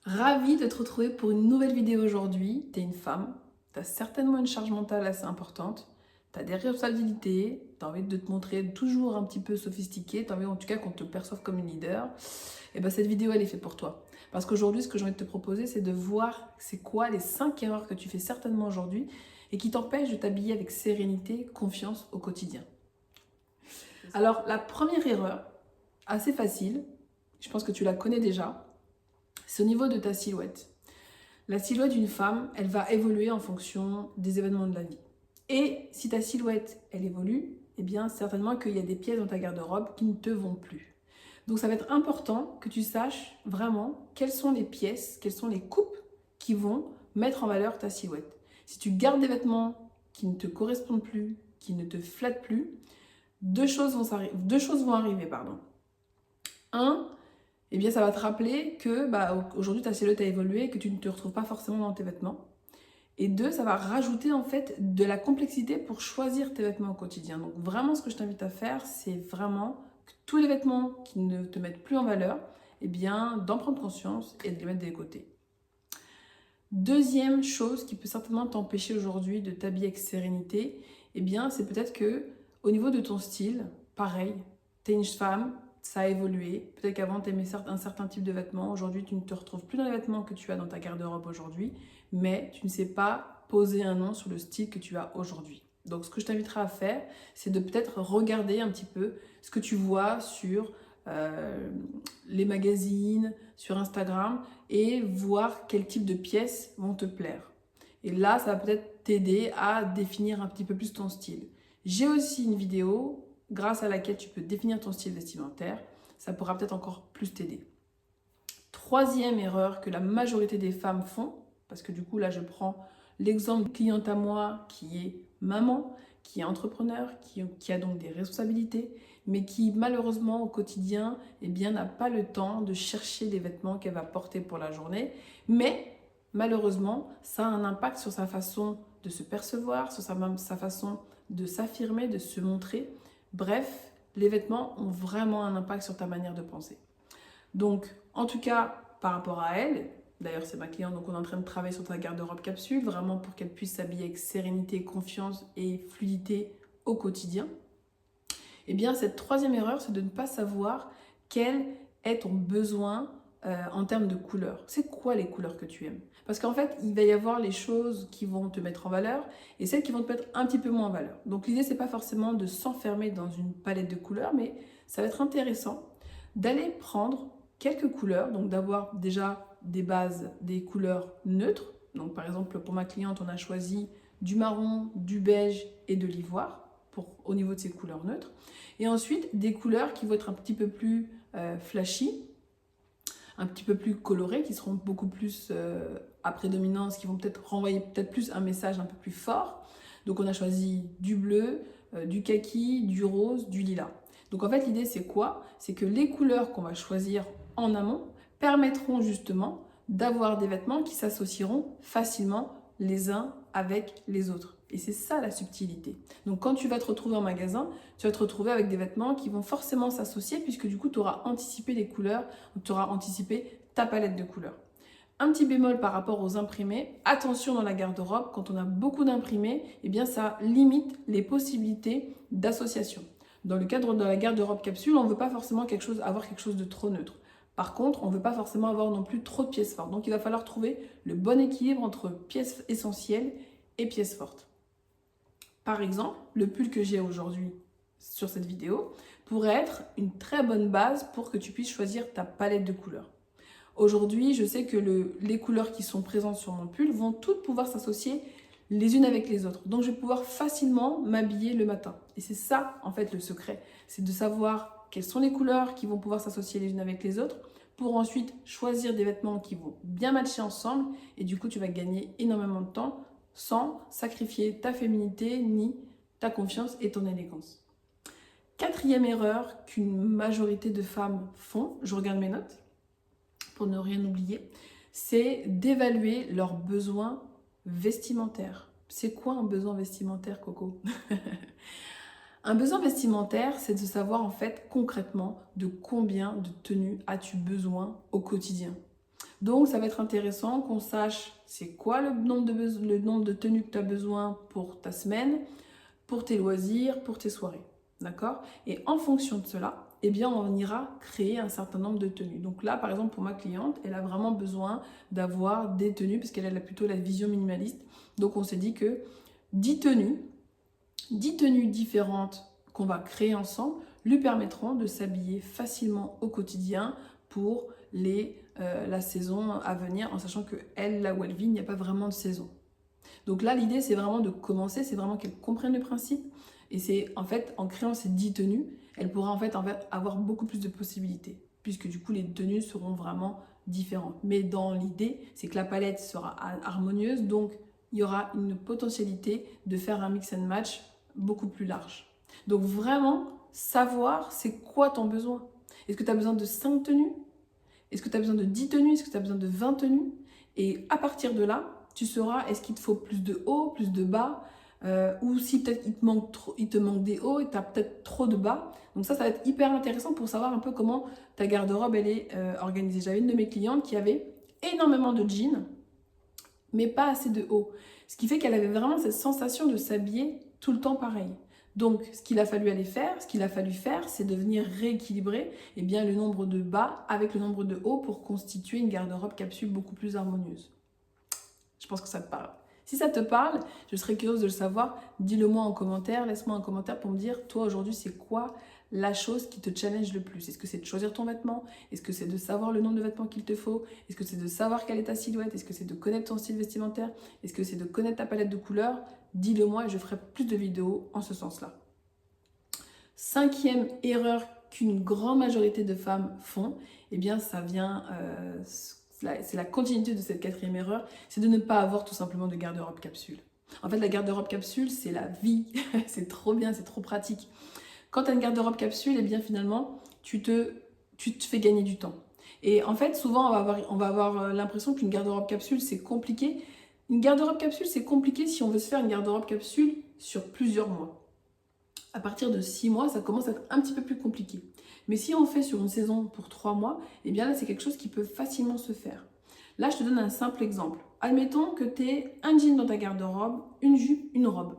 Ravie de te retrouver pour une nouvelle vidéo aujourd'hui. Tu es une femme, tu as certainement une charge mentale assez importante, tu as des responsabilités, tu as envie de te montrer toujours un petit peu sophistiquée, tu as envie en tout cas qu'on te perçoive comme une leader. Et bien cette vidéo elle est faite pour toi. Parce qu'aujourd'hui ce que j'ai envie de te proposer c'est de voir c'est quoi les 5 erreurs que tu fais certainement aujourd'hui et qui t'empêchent de t'habiller avec sérénité, confiance au quotidien. Alors la première erreur, assez facile, je pense que tu la connais déjà, c'est au niveau de ta silhouette. La silhouette d'une femme, elle va évoluer en fonction des événements de la vie. Et si ta silhouette, elle évolue, eh bien certainement qu'il y a des pièces dans ta garde-robe qui ne te vont plus. Donc ça va être important que tu saches vraiment quelles sont les pièces, quelles sont les coupes qui vont mettre en valeur ta silhouette. Si tu gardes des vêtements qui ne te correspondent plus, qui ne te flattent plus, deux choses vont arriver. Un, eh bien, ça va te rappeler que aujourd'hui ta silhouette a évolué et que tu ne te retrouves pas forcément dans tes vêtements. Et deux, ça va rajouter en fait de la complexité pour choisir tes vêtements au quotidien. Donc vraiment, ce que je t'invite à faire, c'est vraiment que tous les vêtements qui ne te mettent plus en valeur, eh bien, d'en prendre conscience et de les mettre de côté. Deuxième chose qui peut certainement t'empêcher aujourd'hui de t'habiller avec sérénité, eh bien, c'est peut-être que au niveau de ton style, pareil, t'es une femme, ça a évolué. Peut-être qu'avant, tu aimais un certain type de vêtements. Aujourd'hui, tu ne te retrouves plus dans les vêtements que tu as dans ta garde-robe aujourd'hui, mais tu ne sais pas poser un nom sur le style que tu as aujourd'hui. Donc, ce que je t'inviterai à faire, c'est de peut-être regarder un petit peu ce que tu vois sur les magazines, sur Instagram, et voir quel type de pièces vont te plaire. Et là, ça va peut-être t'aider à définir un petit peu plus ton style. J'ai aussi une vidéo grâce à laquelle tu peux définir ton style vestimentaire. Ça pourra peut-être encore plus t'aider. Troisième erreur que la majorité des femmes font, parce que du coup là je prends l'exemple d'une cliente à moi qui est maman, qui est entrepreneur, qui a donc des responsabilités, mais qui malheureusement au quotidien eh bien, n'a pas le temps de chercher des vêtements qu'elle va porter pour la journée, mais malheureusement ça a un impact sur sa façon de se percevoir, sur sa façon de s'affirmer, de se montrer. Bref, les vêtements ont vraiment un impact sur ta manière de penser. Donc, en tout cas, par rapport à elle, d'ailleurs c'est ma cliente, donc on est en train de travailler sur ta garde-robe capsule, vraiment pour qu'elle puisse s'habiller avec sérénité, confiance et fluidité au quotidien. Eh bien, cette troisième erreur, c'est de ne pas savoir quel est ton besoin en termes de couleurs. C'est quoi les couleurs que tu aimes? Parce qu'en fait, il va y avoir les choses qui vont te mettre en valeur et celles qui vont te mettre un petit peu moins en valeur. Donc l'idée, c'est pas forcément de s'enfermer dans une palette de couleurs, mais ça va être intéressant d'aller prendre quelques couleurs, donc d'avoir déjà des bases, des couleurs neutres. Donc par exemple, pour ma cliente, on a choisi du marron, du beige et de l'ivoire au niveau de ces couleurs neutres. Et ensuite, des couleurs qui vont être un petit peu plus flashy, un petit peu plus colorées, qui seront beaucoup plus à prédominance, qui vont peut-être renvoyer peut-être plus un message un peu plus fort. Donc on a choisi du bleu, du kaki, du rose, du lilas. Donc en fait l'idée c'est quoi? C'est que les couleurs qu'on va choisir en amont permettront justement d'avoir des vêtements qui s'associeront facilement les uns avec les autres. Et c'est ça la subtilité. Donc quand tu vas te retrouver en magasin, tu vas te retrouver avec des vêtements qui vont forcément s'associer puisque du coup tu auras anticipé les couleurs, tu auras anticipé ta palette de couleurs. Un petit bémol par rapport aux imprimés, attention dans la garde-robe, quand on a beaucoup d'imprimés, eh bien ça limite les possibilités d'association. Dans le cadre de la garde-robe capsule, on ne veut pas forcément avoir quelque chose de trop neutre. Par contre, on ne veut pas forcément avoir non plus trop de pièces fortes. Donc il va falloir trouver le bon équilibre entre pièces essentielles et pièces fortes. Par exemple, le pull que j'ai aujourd'hui sur cette vidéo pourrait être une très bonne base pour que tu puisses choisir ta palette de couleurs. Aujourd'hui, je sais que les couleurs qui sont présentes sur mon pull vont toutes pouvoir s'associer les unes avec les autres. Donc, je vais pouvoir facilement m'habiller le matin. Et c'est ça, en fait, le secret. C'est de savoir quelles sont les couleurs qui vont pouvoir s'associer les unes avec les autres pour ensuite choisir des vêtements qui vont bien matcher ensemble. Et du coup, tu vas gagner énormément de temps sans sacrifier ta féminité ni ta confiance et ton élégance. Quatrième erreur qu'une majorité de femmes font, je regarde mes notes pour ne rien oublier, c'est d'évaluer leurs besoins vestimentaires. C'est quoi un besoin vestimentaire, Coco? Un besoin vestimentaire, c'est de savoir en fait concrètement de combien de tenues as-tu besoin au quotidien. Donc, ça va être intéressant qu'on sache c'est quoi le nombre de tenues que tu as besoin pour ta semaine, pour tes loisirs, pour tes soirées. D'accord? Et en fonction de cela, eh bien, on ira créer un certain nombre de tenues. Donc là, par exemple, pour ma cliente, elle a vraiment besoin d'avoir des tenues parce qu'elle a plutôt la vision minimaliste. Donc, on s'est dit que 10 tenues différentes qu'on va créer ensemble lui permettront de s'habiller facilement au quotidien pour la saison à venir, en sachant que elle, là où elle vit, il n'y a pas vraiment de saison. Donc là, l'idée, c'est vraiment de commencer, c'est vraiment qu'elle comprenne le principe. Et c'est en fait, en créant ces 10 tenues, elle pourra en fait avoir beaucoup plus de possibilités, puisque du coup, les tenues seront vraiment différentes. Mais dans l'idée, c'est que la palette sera harmonieuse, donc il y aura une potentialité de faire un mix and match beaucoup plus large. Donc vraiment, savoir c'est quoi ton besoin. Est-ce que tu as besoin de 5 tenues? Est-ce que tu as besoin de 10 tenues? Est-ce que tu as besoin de 20 tenues? Et à partir de là, tu sauras est-ce qu'il te faut plus de hauts, plus de bas, ou si peut-être il te manque des hauts et tu as peut-être trop de bas. Donc ça va être hyper intéressant pour savoir un peu comment ta garde-robe elle est organisée. J'avais une de mes clientes qui avait énormément de jeans, mais pas assez de hauts. Ce qui fait qu'elle avait vraiment cette sensation de s'habiller tout le temps pareil. Donc, ce qu'il a fallu faire, c'est de venir rééquilibrer le nombre de bas avec le nombre de hauts pour constituer une garde-robe capsule beaucoup plus harmonieuse. Je pense que ça te parle. Si ça te parle, je serais curieuse de le savoir. Dis-le-moi en commentaire, laisse-moi un commentaire pour me dire, toi aujourd'hui, c'est quoi la chose qui te challenge le plus? Est-ce que c'est de choisir ton vêtement? Est-ce que c'est de savoir le nombre de vêtements qu'il te faut? Est-ce que c'est de savoir quelle est ta silhouette? Est-ce que c'est de connaître ton style vestimentaire? Est-ce que c'est de connaître ta palette de couleurs? Dis-le-moi et je ferai plus de vidéos en ce sens-là. 5e erreur qu'une grande majorité de femmes font, eh bien ça vient... c'est la continuité de cette 4e erreur, c'est de ne pas avoir tout simplement de garde-robe capsule. En fait, la garde-robe capsule, c'est la vie. C'est trop bien, c'est trop pratique. Quand tu as une garde-robe capsule, eh bien finalement, tu te fais gagner du temps. Et en fait, souvent, on va avoir l'impression qu'une garde-robe capsule, c'est compliqué. Une garde-robe capsule, c'est compliqué si on veut se faire une garde-robe capsule sur plusieurs mois. À partir de 6 mois, ça commence à être un petit peu plus compliqué. Mais si on fait sur une saison pour 3 mois, eh bien là, c'est quelque chose qui peut facilement se faire. Là, je te donne un simple exemple. Admettons que tu aies un jean dans ta garde-robe, une jupe, une robe.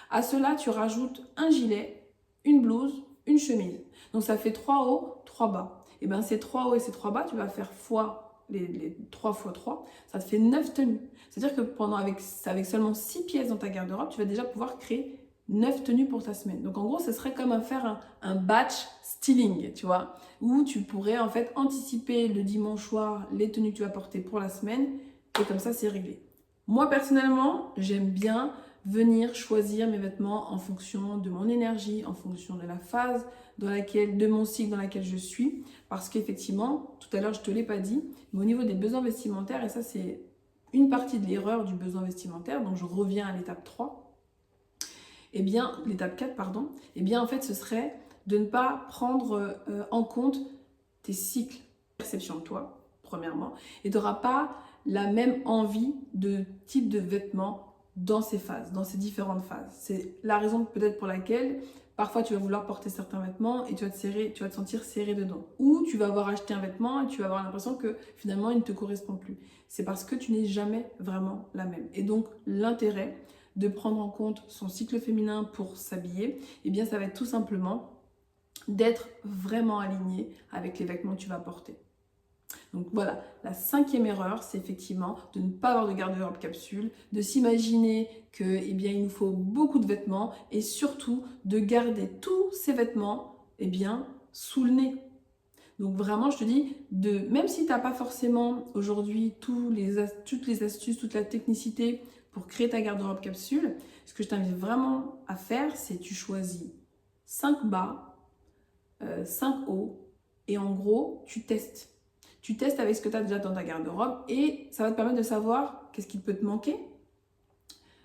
À cela, tu rajoutes un gilet, une blouse, une chemise. Donc, ça fait 3 hauts, 3 bas. Et bien, ces 3 hauts et ces 3 bas, tu vas faire fois les 3 fois 3, ça te fait 9 tenues. C'est-à-dire que avec seulement 6 pièces dans ta garde-robe, tu vas déjà pouvoir créer 9 tenues pour ta semaine. Donc en gros, ce serait comme faire un batch styling, tu vois, où tu pourrais en fait anticiper le dimanche soir les tenues que tu vas porter pour la semaine et comme ça, c'est réglé. Moi, personnellement, j'aime bien venir choisir mes vêtements en fonction de mon énergie, en fonction de la phase de mon cycle dans laquelle je suis, parce qu'effectivement, tout à l'heure, je ne te l'ai pas dit, mais au niveau des besoins vestimentaires, et ça, c'est une partie de l'erreur du besoin vestimentaire, donc je reviens à l'étape 3, l'étape 4, pardon, en fait, ce serait de ne pas prendre en compte tes cycles, perception de toi, premièrement, et tu n'auras pas la même envie de type de vêtements dans ces phases, dans ces différentes phases. C'est la raison peut-être pour laquelle parfois tu vas vouloir porter certains vêtements et tu vas te sentir serré dedans. Ou tu vas avoir acheté un vêtement et tu vas avoir l'impression que finalement il ne te correspond plus. C'est parce que tu n'es jamais vraiment la même. Et donc l'intérêt de prendre en compte son cycle féminin pour s'habiller, ça va être tout simplement d'être vraiment aligné avec les vêtements que tu vas porter. Donc voilà, la 5e erreur, c'est effectivement de ne pas avoir de garde-robe capsule, de s'imaginer que, il nous faut beaucoup de vêtements et surtout de garder tous ces vêtements, sous le nez. Donc vraiment, je te dis, même si tu n'as pas forcément aujourd'hui toutes les astuces, toute la technicité pour créer ta garde-robe capsule, ce que je t'invite vraiment à faire, c'est tu choisis 5 bas, 5 hauts et en gros, tu testes. Tu testes avec ce que tu as déjà dans ta garde-robe et ça va te permettre de savoir qu'est-ce qui peut te manquer.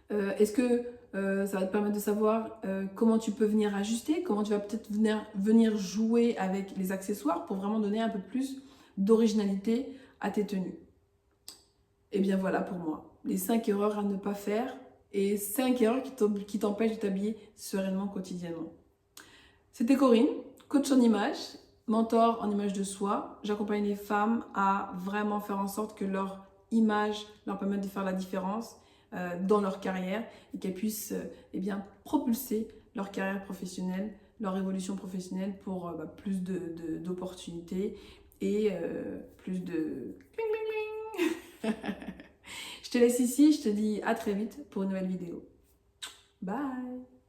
Est-ce que ça va te permettre de savoir comment tu peux venir ajuster, comment tu vas peut-être venir jouer avec les accessoires pour vraiment donner un peu plus d'originalité à tes tenues. Et bien voilà pour moi, les 5 erreurs à ne pas faire et 5 erreurs qui t'empêchent de t'habiller sereinement quotidiennement. C'était Corinne, coach en image. mentor en image de soi. J'accompagne les femmes à vraiment faire en sorte que leur image leur permette de faire la différence dans leur carrière et qu'elles puissent eh bien, propulser leur carrière professionnelle, leur évolution professionnelle pour plus d'opportunités et plus de... Je te laisse ici, je te dis à très vite pour une nouvelle vidéo. Bye!